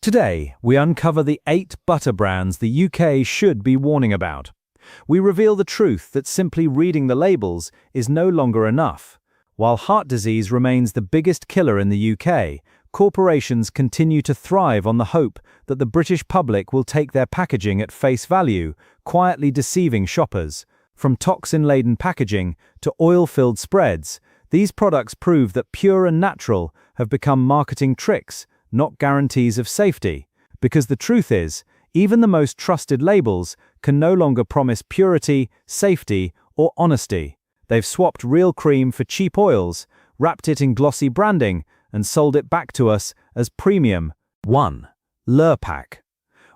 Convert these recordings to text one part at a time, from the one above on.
Today, we uncover the 8 butter brands the UK should be warning about. We reveal the truth that simply reading the labels is no longer enough. While heart disease remains the biggest killer in the UK, corporations continue to thrive on the hope that the British public will take their packaging at face value, quietly deceiving shoppers. From toxin-laden packaging to oil-filled spreads, these products prove that pure and natural have become marketing tricks, not guarantees of safety. Because the truth is, even the most trusted labels can no longer promise purity, safety, or honesty. They've swapped real cream for cheap oils, wrapped it in glossy branding, and sold it back to us as premium. 1. Lurpak.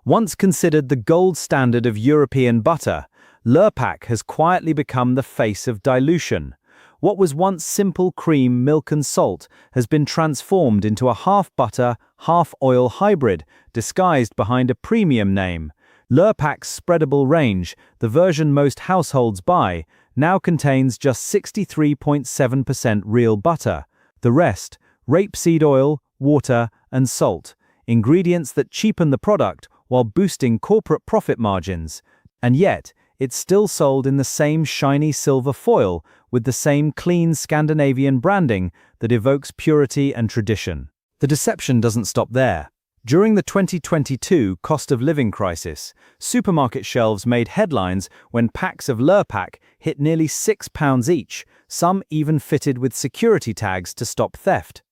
Once considered the gold standard of European butter, Lurpak has quietly become the face of dilution. What was once simple cream, milk and salt has been transformed into a half-butter, half-oil hybrid, disguised behind a premium name. Lurpak's spreadable range, the version most households buy, now contains just 63.7% real butter. The rest, rapeseed oil, water, and salt, ingredients that cheapen the product while boosting corporate profit margins. And yet, it's still sold in the same shiny silver foil with the same clean Scandinavian branding that evokes purity and tradition. The deception doesn't stop there. During the 2022 cost of living crisis, supermarket shelves made headlines when packs of Lurpak hit nearly £6 each, some even fitted with security tags to stop theft.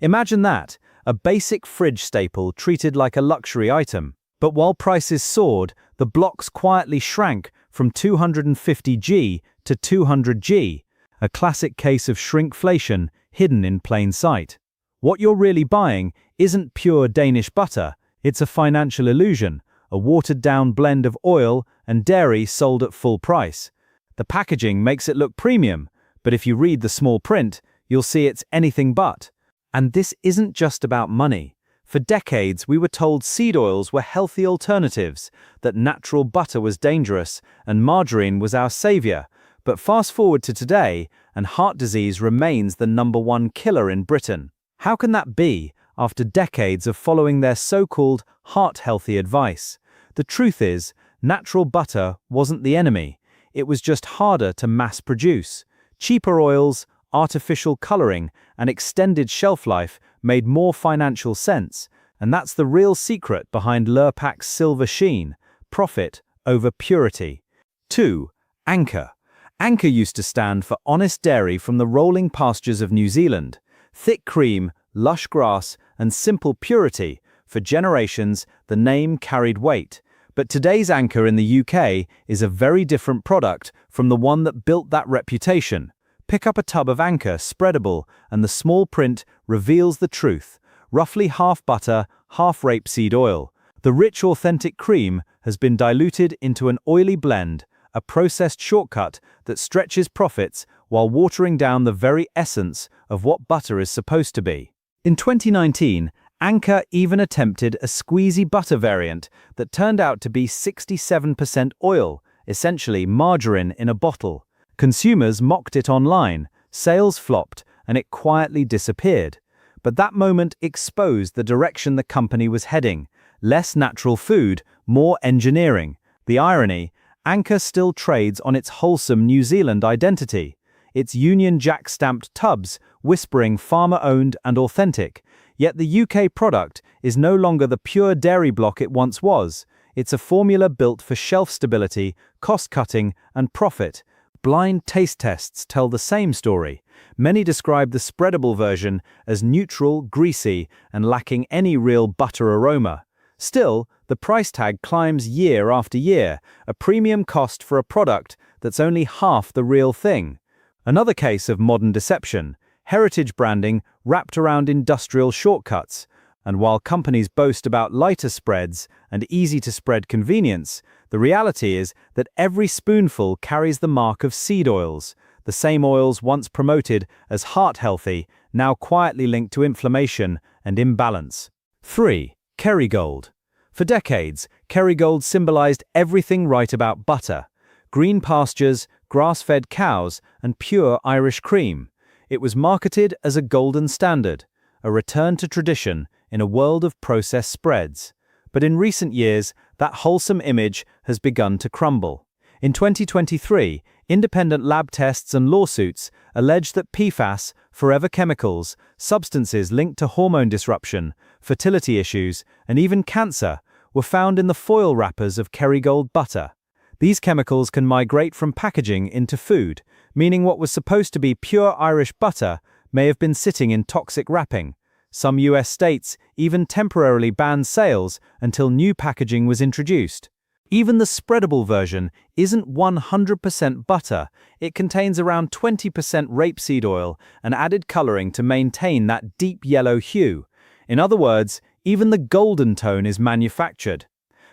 Imagine that, a basic fridge staple treated like a luxury item. But while prices soared, the blocks quietly shrank from 250g to 200g, a classic case of shrinkflation hidden in plain sight. What you're really buying isn't pure Danish butter, it's a financial illusion, a watered-down blend of oil and dairy sold at full price. The packaging makes it look premium, but if you read the small print, you'll see it's anything but. And this isn't just about money. For decades, we were told seed oils were healthy alternatives, that natural butter was dangerous, and margarine was our savior. But fast forward to today, and heart disease remains the #1 killer in Britain. How can that be, after decades of following their so-called heart-healthy advice? The truth is, natural butter wasn't the enemy. It was just harder to mass-produce. Cheaper oils, artificial coloring, and extended shelf life made more financial sense, and that's the real secret behind Lurpak's silver sheen: profit over purity. 2. Anchor. Anchor used to stand for honest dairy from the rolling pastures of New Zealand. Thick cream, lush grass, and simple purity. For generations, the name carried weight. But today's Anchor in the UK is a very different product from the one that built that reputation. Pick up a tub of Anchor, spreadable, and the small print reveals the truth. Roughly half butter, half rapeseed oil. The rich, authentic cream has been diluted into an oily blend, a processed shortcut that stretches profits while watering down the very essence of what butter is supposed to be. In 2019, Anchor even attempted a squeezy butter variant that turned out to be 67% oil, essentially margarine in a bottle. Consumers mocked it online, sales flopped, and it quietly disappeared. But that moment exposed the direction the company was heading: less natural food, more engineering. The irony: Anchor still trades on its wholesome New Zealand identity. Its Union Jack-stamped tubs, whispering farmer-owned and authentic. Yet the UK product is no longer the pure dairy block it once was. It's a formula built for shelf stability, cost-cutting, and profit. Blind taste tests tell the same story. Many describe the spreadable version as neutral, greasy, and lacking any real butter aroma. Still, the price tag climbs year after year, a premium cost for a product that's only half the real thing. Another case of modern deception: heritage branding wrapped around industrial shortcuts. And while companies boast about lighter spreads and easy-to-spread convenience, the reality is that every spoonful carries the mark of seed oils, the same oils once promoted as heart-healthy, now quietly linked to inflammation and imbalance. 3. Kerrygold. For decades, Kerrygold symbolized everything right about butter: green pastures, grass-fed cows, and pure Irish cream. It was marketed as a golden standard, a return to tradition in a world of processed spreads. But in recent years, that wholesome image has begun to crumble. In 2023, independent lab tests and lawsuits allege that PFAS, forever chemicals, substances linked to hormone disruption, fertility issues, and even cancer, were found in the foil wrappers of Kerrygold butter. These chemicals can migrate from packaging into food, meaning what was supposed to be pure Irish butter may have been sitting in toxic wrapping. Some US states even temporarily banned sales until new packaging was introduced. Even the spreadable version isn't 100% butter. It contains around 20% rapeseed oil and added coloring to maintain that deep yellow hue. In other words, even the golden tone is manufactured.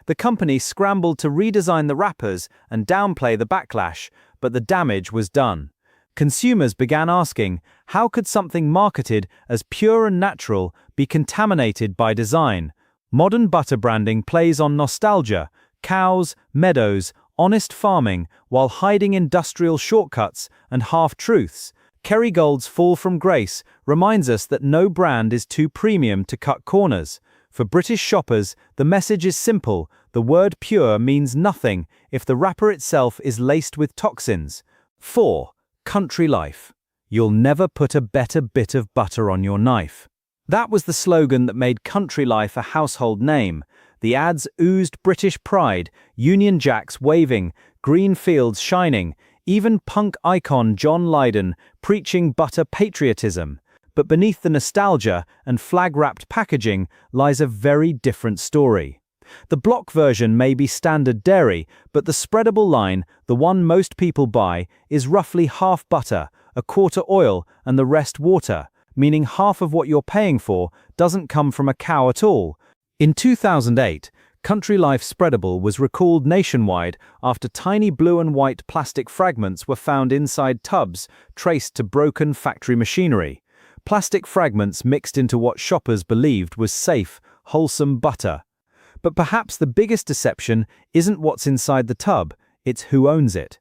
The company scrambled to redesign the wrappers and downplay the backlash, but the damage was done. Consumers began asking, how could something marketed as pure and natural be contaminated by design? Modern butter branding plays on nostalgia, cows, meadows, honest farming, while hiding industrial shortcuts and half-truths. Kerrygold's fall from grace reminds us that no brand is too premium to cut corners. For British shoppers, the message is simple: the word pure means nothing if the wrapper itself is laced with toxins. 4. Country life. You'll never put a better bit of butter on your knife. That was the slogan that made Country Life a household name. The ads oozed British pride, Union Jacks waving, green fields shining, even punk icon John Lydon preaching butter patriotism. But beneath the nostalgia and flag-wrapped packaging lies a very different story. The block version may be standard dairy, but the spreadable line, the one most people buy, is roughly half butter, a quarter oil, and the rest water, meaning half of what you're paying for doesn't come from a cow at all. In 2008, Country Life Spreadable was recalled nationwide after tiny blue and white plastic fragments were found inside tubs traced to broken factory machinery. Plastic fragments mixed into what shoppers believed was safe, wholesome butter. But perhaps the biggest deception isn't what's inside the tub, it's who owns it.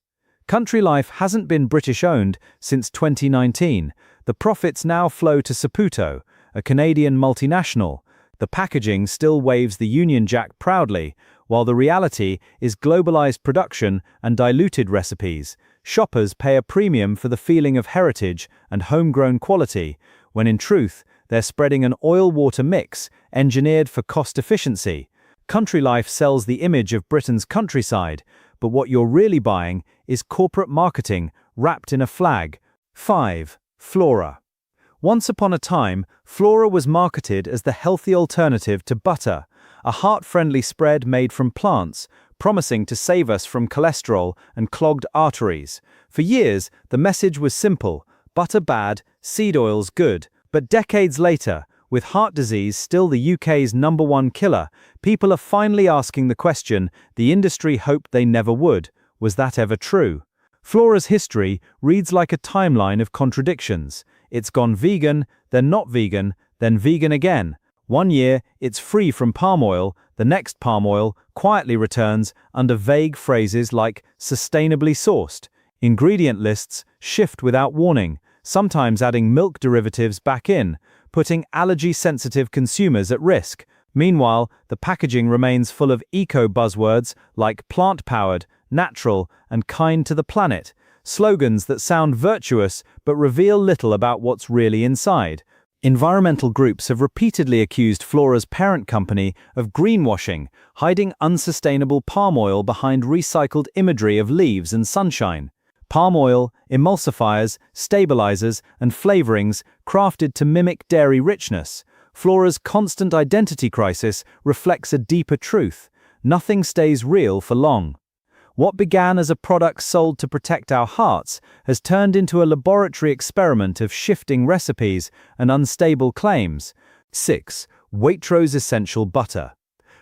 Country Life hasn't been British-owned since 2019. The profits now flow to Saputo, a Canadian multinational. The packaging still waves the Union Jack proudly, while the reality is globalized production and diluted recipes. Shoppers pay a premium for the feeling of heritage and homegrown quality, when in truth, they're spreading an oil-water mix engineered for cost efficiency. Country Life sells the image of Britain's countryside, but what you're really buying is corporate marketing wrapped in a flag. 5. Flora. Once upon a time, Flora was marketed as the healthy alternative to butter, a heart-friendly spread made from plants, promising to save us from cholesterol and clogged arteries. For years, the message was simple: butter bad, seed oils good. But decades later, with heart disease still the UK's #1 killer, people are finally asking the question the industry hoped they never would: was that ever true? Flora's history reads like a timeline of contradictions. It's gone vegan, then not vegan, then vegan again. One year, it's free from palm oil, the next palm oil quietly returns under vague phrases like sustainably sourced. Ingredient lists shift without warning, sometimes adding milk derivatives back in, putting allergy-sensitive consumers at risk. Meanwhile, the packaging remains full of eco-buzzwords like plant-powered, natural, and kind to the planet, slogans that sound virtuous but reveal little about what's really inside. Environmental groups have repeatedly accused Flora's parent company of greenwashing, hiding unsustainable palm oil behind recycled imagery of leaves and sunshine. Palm oil, emulsifiers, stabilizers, and flavorings crafted to mimic dairy richness. Flora's constant identity crisis reflects a deeper truth: nothing stays real for long. What began as a product sold to protect our hearts has turned into a laboratory experiment of shifting recipes and unstable claims. 6. Waitrose Essential Butter.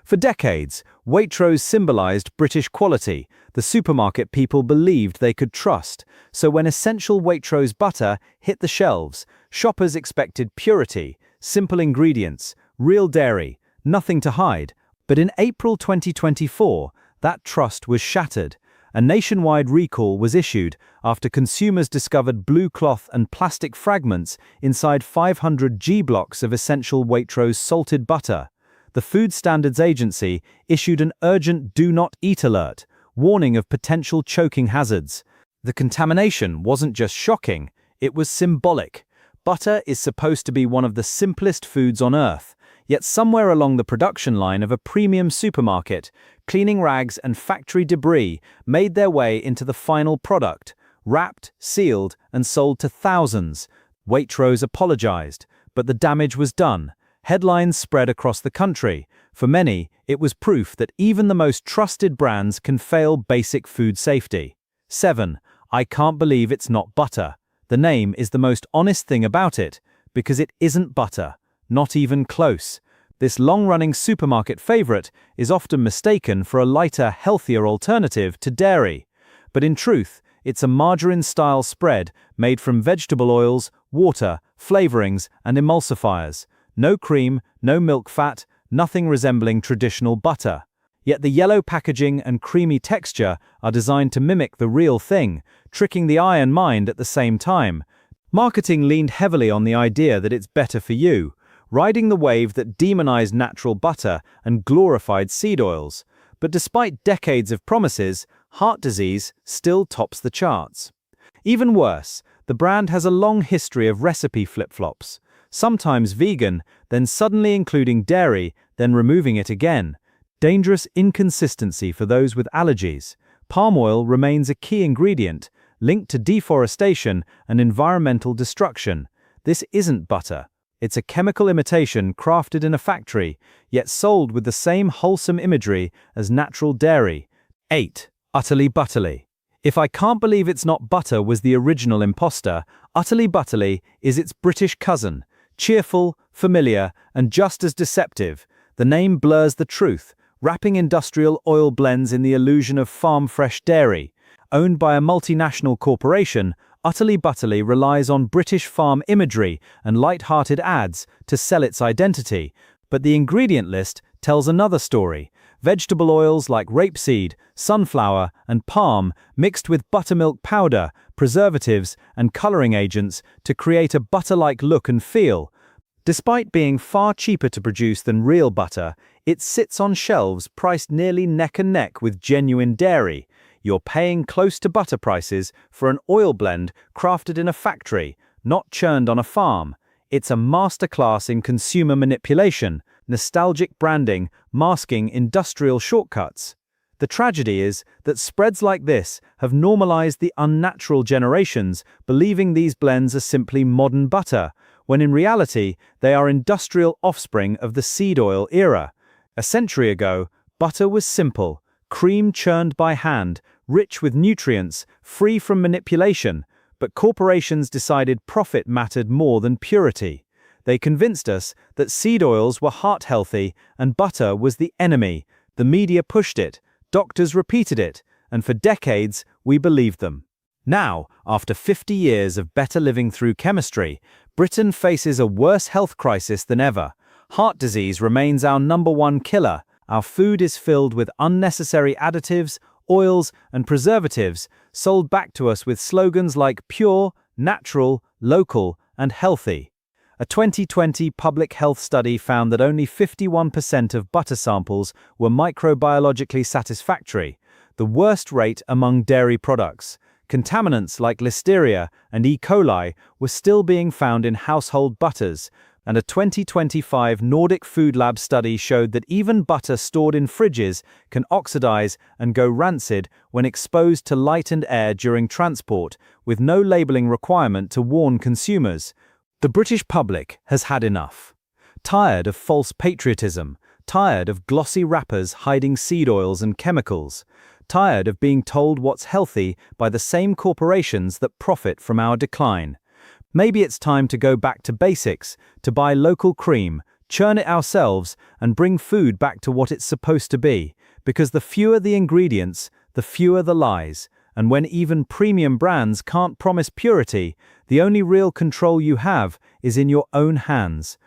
For decades, Waitrose symbolized British quality, the supermarket people believed they could trust. So when essential Waitrose butter hit the shelves, shoppers expected purity, simple ingredients, real dairy, nothing to hide. But in April 2024, that trust was shattered. A nationwide recall was issued after consumers discovered blue cloth and plastic fragments inside 500 G-blocks of essential Waitrose salted butter. The Food Standards Agency issued an urgent "Do Not Eat" alert, warning of potential choking hazards. The contamination wasn't just shocking, it was symbolic. Butter is supposed to be one of the simplest foods on earth, yet somewhere along the production line of a premium supermarket, cleaning rags and factory debris made their way into the final product, wrapped, sealed, and sold to thousands. Waitrose apologized, but the damage was done. Headlines spread across the country. For many, it was proof that even the most trusted brands can fail basic food safety. 7. I can't believe it's not butter. The name is the most honest thing about it, because it isn't butter. Not even close. This long-running supermarket favorite is often mistaken for a lighter, healthier alternative to dairy. But in truth, it's a margarine-style spread made from vegetable oils, water, flavorings, and emulsifiers. No cream, no milk fat, nothing resembling traditional butter. Yet the yellow packaging and creamy texture are designed to mimic the real thing, tricking the eye and mind at the same time. Marketing leaned heavily on the idea that it's better for you, riding the wave that demonized natural butter and glorified seed oils. But despite decades of promises, heart disease still tops the charts. Even worse, the brand has a long history of recipe flip-flops, sometimes vegan, then suddenly including dairy, then removing it again. Dangerous inconsistency for those with allergies. Palm oil remains a key ingredient, linked to deforestation and environmental destruction. This isn't butter. It's a chemical imitation crafted in a factory, yet sold with the same wholesome imagery as natural dairy. 8. Utterly Butterly. If I can't believe it's not butter was the original imposter, Utterly Butterly is its British cousin. Cheerful, familiar, and just as deceptive, the name blurs the truth, wrapping industrial oil blends in the illusion of farm-fresh dairy. Owned by a multinational corporation, Utterly Butterly relies on British farm imagery and light-hearted ads to sell its identity, but the ingredient list tells another story. Vegetable oils like rapeseed, sunflower, and palm mixed with buttermilk powder, preservatives, and coloring agents to create a butter-like look and feel. Despite being far cheaper to produce than real butter, it sits on shelves priced nearly neck and neck with genuine dairy. You're paying close to butter prices for an oil blend crafted in a factory, not churned on a farm. It's a masterclass in consumer manipulation, nostalgic branding, masking industrial shortcuts. The tragedy is that spreads like this have normalized the unnatural generations, believing these blends are simply modern butter, when in reality they are industrial offspring of the seed oil era. A century ago, butter was simple, cream churned by hand, rich with nutrients, free from manipulation, but corporations decided profit mattered more than purity. They convinced us that seed oils were heart-healthy and butter was the enemy. The media pushed it, doctors repeated it, and for decades we believed them. Now, after 50 years of better living through chemistry, Britain faces a worse health crisis than ever. Heart disease remains our #1 killer. Our food is filled with unnecessary additives, oils, and preservatives, sold back to us with slogans like pure, natural, local, and healthy. A 2020 public health study found that only 51% of butter samples were microbiologically satisfactory, the worst rate among dairy products. Contaminants like Listeria and E. coli were still being found in household butters, and a 2025 Nordic Food Lab study showed that even butter stored in fridges can oxidize and go rancid when exposed to light and air during transport, with no labeling requirement to warn consumers. The British public has had enough. Tired of false patriotism, tired of glossy wrappers hiding seed oils and chemicals, tired of being told what's healthy by the same corporations that profit from our decline. Maybe it's time to go back to basics, to buy local cream, churn it ourselves, and bring food back to what it's supposed to be, because the fewer the ingredients, the fewer the lies. And when even premium brands can't promise purity, the only real control you have is in your own hands.